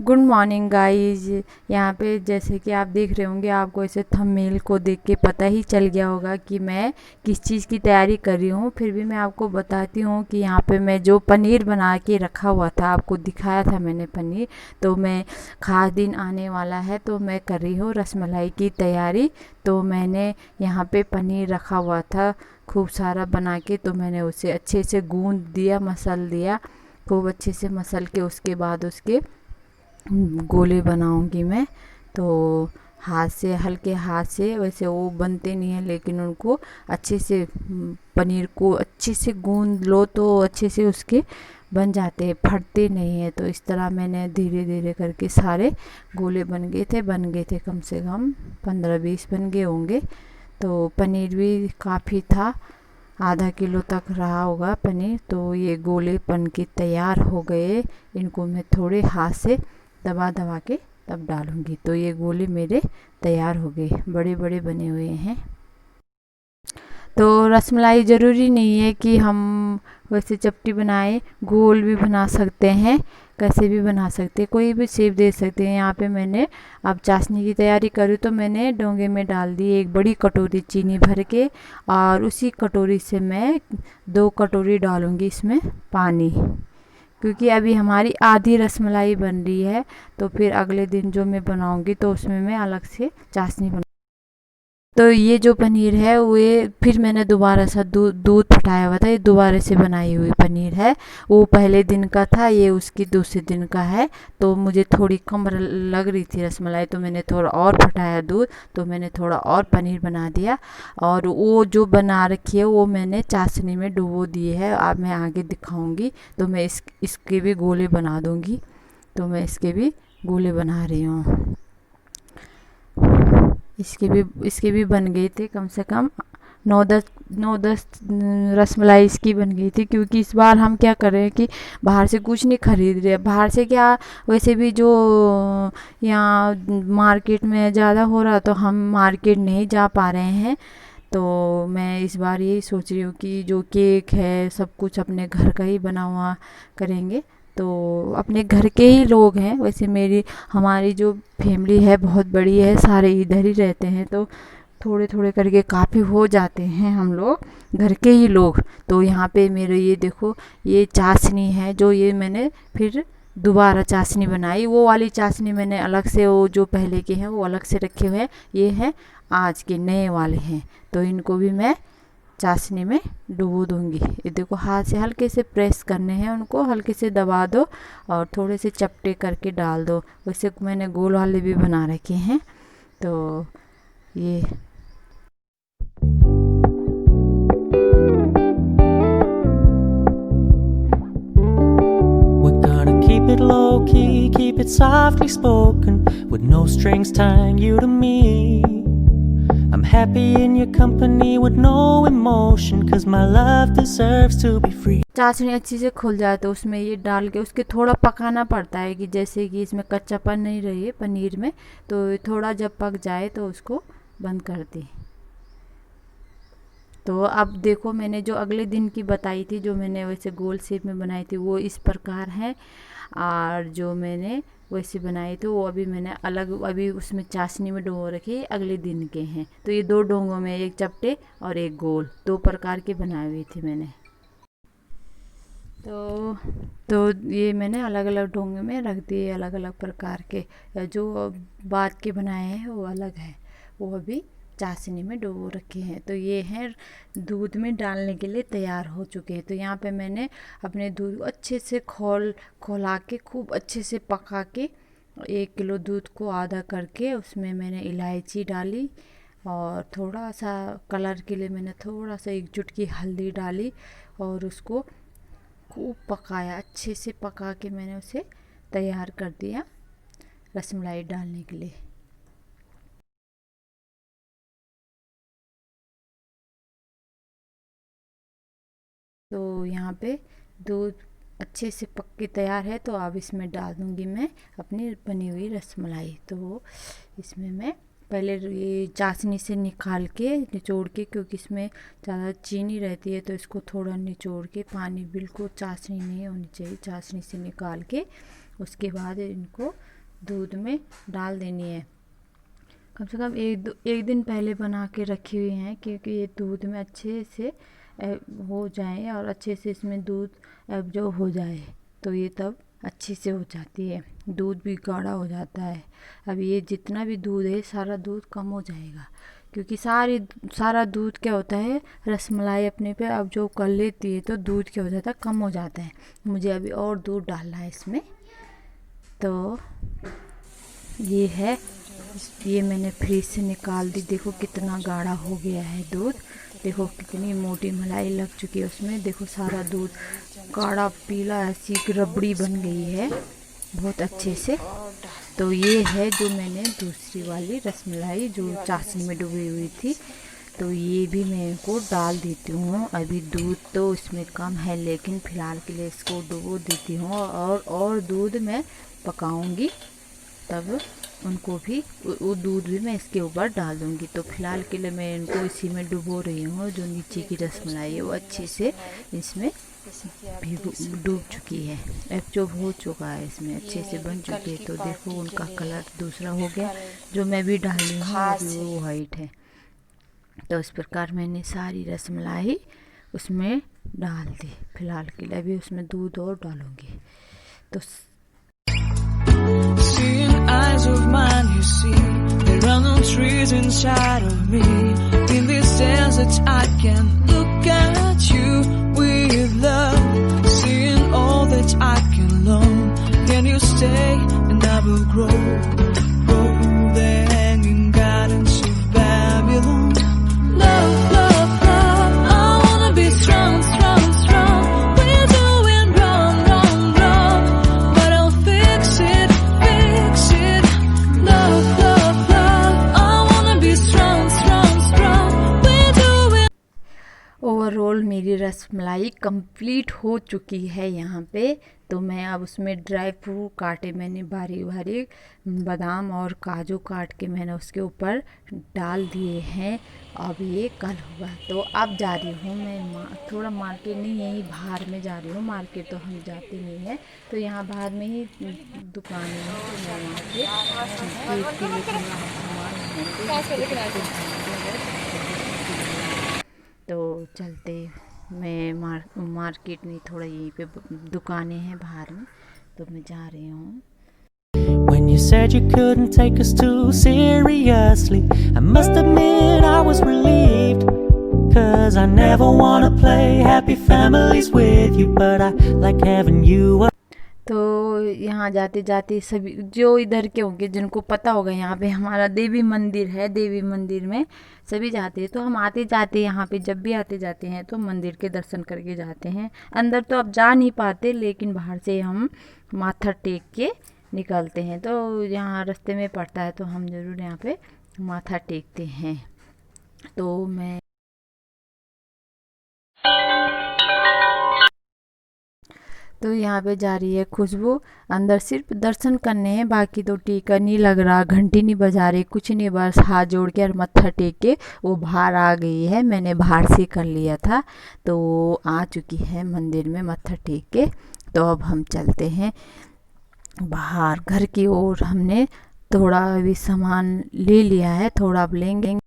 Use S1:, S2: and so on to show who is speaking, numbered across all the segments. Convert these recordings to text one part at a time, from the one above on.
S1: Good morning guys. यहाँ पे जैसे कि आप देख रहे होंगे, आपको ऐसे थंबनेल को देख के पता ही चल गया होगा कि मैं किस चीज़ की तैयारी कर रही हूँ। फिर भी मैं आपको बताती हूँ कि यहाँ पे मैं जो पनीर बना के रखा हुआ था, आपको दिखाया था मैंने पनीर। तो मैं ख़ास दिन आने वाला है तो मैं कर रही हूँ रसमलाई की तैयारी। तो मैंने यहाँ पे पनीर रखा हुआ था खूब सारा बना के, तो मैंने उसे अच्छे से गूँध दिया, मसल दिया खूब अच्छे से। मसल के उसके बाद उसके गोले बनाऊंगी मैं। तो हाथ से, हल्के हाथ से, वैसे वो बनते नहीं हैं लेकिन उनको अच्छे से पनीर को अच्छे से गूंद लो तो अच्छे से उसके बन जाते हैं, फटते नहीं है। तो इस तरह मैंने धीरे धीरे करके सारे गोले बन गए थे कम से कम 15-20 बन गए होंगे। तो पनीर भी काफ़ी था, आधा किलो तक रहा होगा पनीर। तो ये गोले बन के तैयार हो गए। इनको मैं थोड़े हाथ से दबा दबा के तब डालूंगी। तो ये गोले मेरे तैयार हो गए, बड़े बड़े बने हुए हैं। तो रसमलाई ज़रूरी नहीं है कि हम वैसे चपटी बनाए, गोल भी बना सकते हैं, कैसे भी बना सकते हैं, कोई भी शेप दे सकते हैं। यहाँ पे मैंने अब चाशनी की तैयारी करूँ तो मैंने डोंगे में डाल दी एक बड़ी कटोरी चीनी भर के, और उसी कटोरी से मैं 2 कटोरी डालूँगी इसमें पानी, क्योंकि अभी हमारी आधी रसमलाई बन रही है। तो फिर अगले दिन जो मैं बनाऊंगी तो उसमें मैं अलग से चाशनी बना। तो ये जो पनीर है वो फिर मैंने दोबारा सा दूध फटाया हुआ था, ये दोबारा से बनाई हुई पनीर है। वो पहले दिन का था, ये उसकी दूसरे दिन का है। तो मुझे थोड़ी कम लग रही थी रसमलाई, तो मैंने थोड़ा और फटाया दूध, तो मैंने थोड़ा और पनीर बना दिया। और वो जो बना रखी है वो मैंने चाशनी में डुबो दिए है, अब मैं आगे दिखाऊंगी। तो मैं इसके भी गोले बना दूंगी। तो मैं इसके भी गोले बना रही हूँ। इसके भी बन गए थे कम से कम 9-10 रसमलाई इसकी बन गई थी। क्योंकि इस बार हम क्या कर रहे हैं कि बाहर से कुछ नहीं खरीद रहे। बाहर से क्या, वैसे भी जो यहाँ मार्केट में ज़्यादा हो रहा, तो हम मार्केट नहीं जा पा रहे हैं। तो मैं इस बार यही सोच रही हूँ कि जो केक है सब कुछ अपने घर का ही बना हुआ करेंगे। तो अपने घर के ही लोग हैं, वैसे हमारी जो फैमिली है बहुत बड़ी है, सारे इधर ही रहते हैं। तो थोड़े थोड़े करके काफ़ी हो जाते हैं हम लोग, घर के ही लोग। तो यहाँ पे मेरे ये देखो, ये चाशनी है जो ये मैंने फिर दोबारा चाशनी बनाई। वो वाली चाशनी मैंने अलग से, वो जो पहले के हैं वो अलग से रखे हुए हैं। ये हैं आज के नए वाले हैं। तो इनको भी मैं चाशनी में डुबो दूंगी। ये देखो, हाथ से हल्के से प्रेस करने हैं, उनको हल्के से दबा दो और थोड़े से चपटे करके डाल दो। वैसे मैंने गोल वाले भी बना रखे हैं। तो ये
S2: We're gonna keep it low key, keep it softly spoken, with no strings tying you to me. I'm happy in your company with no emotion, cause my love deserves to be free.
S1: चाशनी अच्छी से खुल जाए तो उसमें ये डाल के उसके थोड़ा पकाना पड़ता है, कि जैसे कि इसमें कच्चापन नहीं रहे पनीर में। तो थोड़ा जब पक जाए तो उसको बंद कर दी। तो अब देखो, मैंने जो अगले दिन की बताई थी, जो मैंने वैसे गोल शेप में बनाई थी, वो इस प्रकार है। और जो मैंने वैसे बनाए थे वो अभी मैंने अलग, अभी उसमें चाशनी में डुबो रखे, अगले दिन के हैं। तो ये 2 डोंगों में, एक चपटे और एक गोल, 2 प्रकार के बनाए हुए थे मैंने। तो ये मैंने अलग अलग डोंगे में रख दिए, अलग अलग प्रकार के। जो बात के बनाए हैं वो अलग है, वो अभी चाशनी में डुबो रखे हैं। तो ये हैं दूध में डालने के लिए तैयार हो चुके हैं। तो यहाँ पे मैंने अपने दूध को अच्छे से खौला के, खूब अच्छे से पका के, 1 किलो दूध को आधा करके उसमें मैंने इलायची डाली, और थोड़ा सा कलर के लिए मैंने थोड़ा सा 1 चुटकी हल्दी डाली, और उसको खूब पकाया, अच्छे से पका के मैंने उसे तैयार कर दिया रसमलाई डालने के लिए। तो यहाँ पे दूध अच्छे से पक के तैयार है। तो अब इसमें डाल दूँगी मैं अपनी बनी हुई रसमलाई। तो इसमें मैं पहले ये चाशनी से निकाल के, निचोड़ के, क्योंकि इसमें ज़्यादा चीनी रहती है, तो इसको थोड़ा निचोड़ के, पानी बिल्कुल चाशनी नहीं होनी चाहिए, चाशनी से निकाल के उसके बाद इनको दूध में डाल देनी है। कम से कम एक दिन पहले बना के रखी हुई हैं, क्योंकि ये दूध में अच्छे से हो जाए और अच्छे से इसमें दूध एब्जॉर्ब हो जाए, तो ये तब अच्छी से हो जाती है, दूध भी गाढ़ा हो जाता है। अब ये जितना भी दूध है सारा दूध कम हो जाएगा, क्योंकि सारा दूध क्या होता है, रसमलाई अपने पे अब जो कर लेती है तो दूध क्या हो जाता है, कम हो जाता है। मुझे अभी और दूध डालना है इसमें। तो ये है, ये मैंने फ्रिज से निकाल दी। देखो कितना गाढ़ा हो गया है दूध, देखो कितनी मोटी मलाई लग चुकी है उसमें। देखो सारा दूध गाढ़ा पीला ऐसी रबड़ी बन गई है बहुत अच्छे से। तो ये है जो मैंने दूसरी वाली रसमलाई जो चाशनी में डूबी हुई थी, तो ये भी मैं इनको डाल देती हूँ। अभी दूध तो इसमें कम है, लेकिन फ़िलहाल के लिए इसको डुबो देती हूँ और दूध मैं पकाऊंगी, तब उनको भी वो दूध भी मैं इसके ऊपर डाल दूँगी। तो फ़िलहाल के लिए मैं इनको इसी में डुबो रही हूँ। जो नीचे की रसमलाई है वो अच्छे से इसमें डूब चुकी है, एब्जॉर्ब हो चुका है, इसमें अच्छे से बन चुकी है। तो देखो उनका कलर दूसरा हो गया, जो मैं भी डाली हूँ अभी वो वाइट है। तो इस प्रकार मैंने सारी रसमलाई उसमें डाल दी। फ़िलहाल के लिए अभी उसमें दूध और डालूँगी। तो
S2: Seeing eyes of mine, you see, there are no trees inside of me. In this desert, I can look at you with love. Seeing all that I can learn. Can you stay and I will grow? Grow the hanging gardens of Babylon. Love, love, love. I wanna be strong, strong, strong. We're doing wrong, wrong, wrong, but I'll fix it. Love, love, love. I wanna be strong, strong, strong. We're doing.
S1: Overall मेरी rasmalai complete हो चुकी है यहाँ पे। तो मैं अब उसमें ड्राई फ्रूट काटे मैंने बारीक बारीक, बादाम और काजू काट के मैंने उसके ऊपर डाल दिए हैं। अब ये कल होगा। तो अब जा रही हूँ मैं थोड़ा मार्केट, नहीं यहीं बाहर में जा रही हूँ, मार्केट तो हम जाते नहीं हैं। तो यहाँ बाहर में ही दुकान है, तो मैं वहाँ से केक के लिए थोड़ा सामान तो चलते। मैं मार्केट नहीं, थोड़ा यहीं पे दुकानें हैं बाहर में, तो मैं जा रही हूँ।
S2: When you said you couldn't take us too seriously, I must admit I was relieved. 'Cause I never wanna play happy families with you, but I like having you.
S1: तो यहाँ जाते जाते सभी जो इधर के होंगे, जिनको पता होगा यहाँ पे हमारा देवी मंदिर है, देवी मंदिर में सभी जाते हैं। तो हम आते जाते यहाँ पे जब भी आते जाते हैं तो मंदिर के दर्शन करके जाते हैं। अंदर तो अब जा नहीं पाते, लेकिन बाहर से हम माथा टेक के निकलते हैं। तो यहाँ रास्ते में पड़ता है तो हम ज़रूर यहाँ पे माथा टेकते हैं। तो मैं तो यहाँ पे जा रही है खुशबू, अंदर सिर्फ दर्शन करने हैं, बाकी तो टीका नहीं लग रहा, घंटी नहीं बजा रही, कुछ नहीं, बस हाथ जोड़ के और मत्था टेक के वो बाहर आ गई है। मैंने बाहर से कर लिया था, तो आ चुकी है मंदिर में मत्था टेक के। तो अब हम चलते हैं बाहर घर की ओर। हमने थोड़ा भी सामान ले लिया है, थोड़ा अब लेंगे।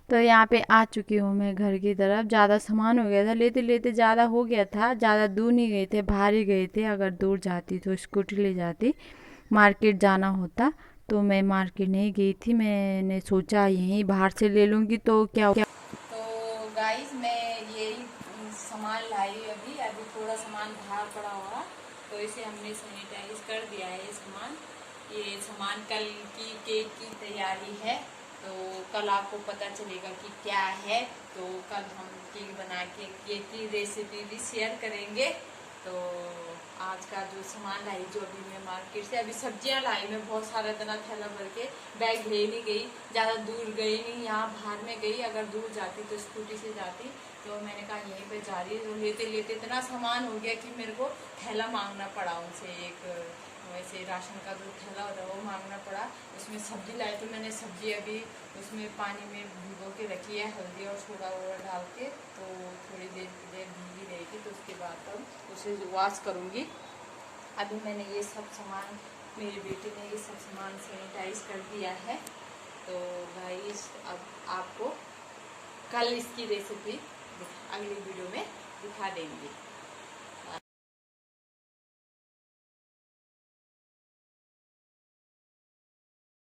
S1: तो यहाँ पे आ चुकी हूँ मैं घर की तरफ। ज़्यादा सामान हो गया था, लेते लेते ज़्यादा हो गया था, ज़्यादा दूर नहीं गए थे, बाहर ही गए थे। अगर दूर जाती तो स्कूटी ले जाती, मार्केट जाना होता, तो मैं मार्केट नहीं गई थी। मैंने सोचा यहीं बाहर से ले लूँगी तो क्या। तो गाइस मैं यही सामान लाई अभी थोड़ा सामान बाहर पड़ा हुआ, तो इसे हमने सैनिटाइज कर दिया है सामान। ये सामान कल की केक की तैयारी है, तो कल आपको पता चलेगा कि क्या है। तो कल हम केक बना के केक की रेसिपी भी शेयर करेंगे। तो आज का जो सामान लाई, जो अभी मैं मार्केट से अभी सब्जियां लाई, मैं बहुत सारा इतना थैला भर के बैग ले नहीं गई, ज़्यादा दूर गई नहीं, यहाँ बाहर में गई। अगर दूर जाती तो स्कूटी से जाती, तो मैंने कहा यहीं पे जा रही है। तो लेते लेते इतना सामान हो गया कि मेरे को थैला मांगना पड़ा उनसे, एक वैसे राशन का जो थैला होता है वो मांगना पड़ा। उसमें सब्जी लाई, तो मैंने सब्जी अभी उसमें पानी में भिगो के रखी है, हल्दी और सोडा वोडा डाल के, तो थोड़ी देर भीगी रहेगी। तो उसके बाद तब उसे वॉश करूँगी। अभी मैंने ये सब सामान, मेरी बेटी ने ये सब सामान सैनिटाइज कर दिया है। तो गाइस अब आपको कल इसकी रेसिपी अगली वीडियो में दिखा देंगे।